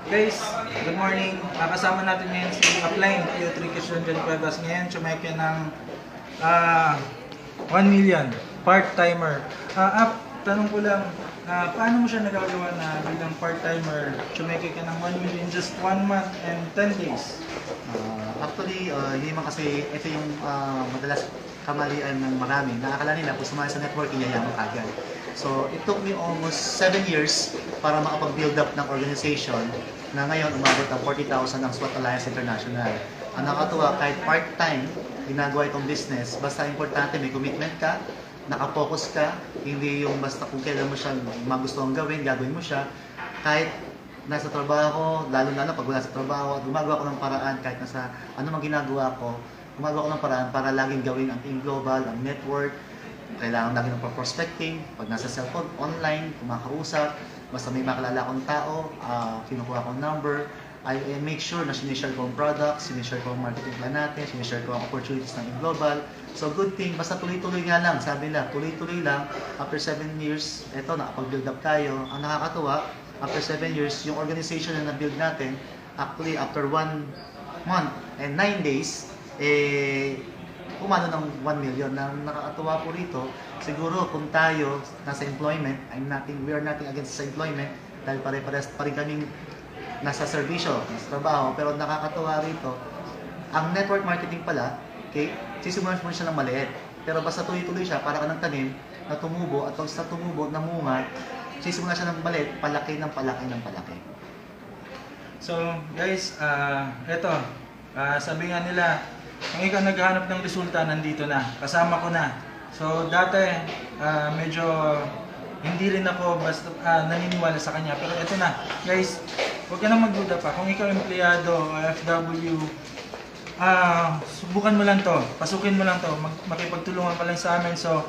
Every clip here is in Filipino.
Guys, good morning. Kasama natin ngayon si Upline, Q3 Christian John Cuevas. Ngayon, tsumeke ng 1 million, part-timer. Tanong ko lang, paano mo siya nagagawa na bilang part-timer, tsumeke ka ng 1 million just 1 month and 10 days? Actually, hindi man kasi ito yung madalas kamalian ng marami. Nakakala nila kung sumali sa networking, yayaman kagad. So, it took me almost 7 years para makapag-build up ng organization na ngayon umabot ng 40,000 ng SWAT Alliance International. Ang nakakatuwa, kahit part-time, ginagawa itong business, basta importante may commitment ka, nakafocus ka, hindi yung basta kung kailan mo siya magustuhan gawin, gagawin mo siya. Kahit nasa trabaho, lalo-lalo pag wala sa trabaho, gumagawa ko ng paraan kahit nasa ano mang ginagawa ko, gumagawa ko ng paraan para laging gawin ang team global, ang network. Kailangan lagi ng prospecting, pag nasa cellphone, online, kumakausap, basta may makalala akong tao, kinukuha akong number, I make sure na sinishare ko ang products, sinishare ko ang marketing plan natin, sinishare ko ang opportunities ng global. So good thing, basta tuloy-tuloy nga lang, sabi nila, tuloy-tuloy lang, after 7 years, eto, nakapag-build up tayo. Ang nakakatuwa, after 7 years, yung organization na na-build natin, actually after 1 month and 9 days, umano ng 1 million. Na nakakatuwa po rito, siguro kung tayo nasa employment, we are nothing against sa employment, dahil pare-pares pa rin kaming nasa serbisyo, nasa trabaho, pero nakakatuwa rito, ang network marketing pala, okay, sisimulan mo siya ng maliit, pero basta tuloy-tuloy siya, para ka ng tanim na tumubo, at pag sa tumubo, namunga, sisimulan siya ng maliit, palaki ng palaki ng palaki. So, guys, eto, sabi nga nila, kung ikaw naghahanap ng resulta, nandito na. Kasama ko na. So, dati, medyo hindi rin ako basta naniniwala sa kanya. Pero ito na. Guys, huwag ka nang magduda pa. Kung ikaw empleyado, FW, subukan mo lang to. Pasukin mo lang to. Makipagtulungan pa lang sa amin. So,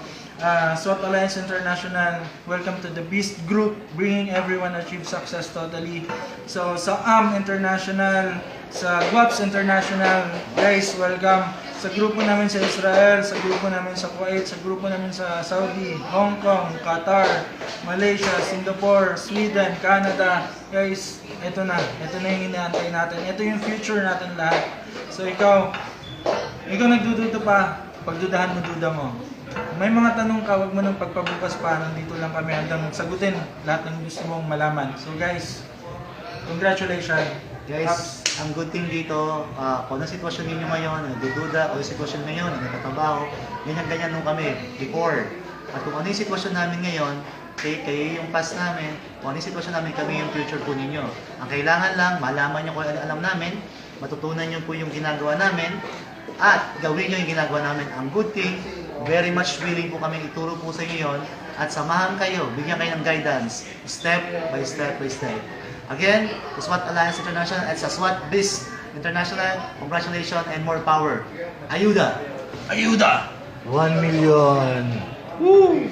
SWAT Alliance International, welcome to the Beast Group, bringing everyone achieve success totally. So, sa International, sa Guaps International, guys, welcome. Sa grupo namin sa Israel, sa grupo namin sa Kuwait, sa grupo namin sa Saudi, Hong Kong, Qatar, Malaysia, Singapore, Sweden, Canada. Guys, ito na yung inaantay natin. Ito yung future natin lahat. So, ikaw nagdududa pa, pagdudahan mo, duda mo. May mga tanong ka, wag mo nang pagpabukas pa, nandito lang kami hanggang sagutin lahat ng gusto mong malaman. So guys, congratulations. Guys, ang good thing dito, kung anong sitwasyon ninyo ngayon, nagdududa, o yung sitwasyon ngayon, nagtatrabaho, ganyan-ganyan nung kami before. At kung ano yung sitwasyon namin ngayon, kayo yung past namin, kung ano yung sitwasyon namin, kami yung future po ninyo. Ang kailangan lang, malaman nyo kung ano alam namin, matutunan nyo po yung ginagawa namin, at gawin nyo yung ginagawa namin. Ang good thing, very much willing po kami ituro po sa inyo yun, at samahan kayo, bigyan kayo ng guidance, step by step by step. Again, the SWAT Alliance International at sa SWAT Biz International, congratulations and more power. Ayuda! Ayuda! 1 million! Woo!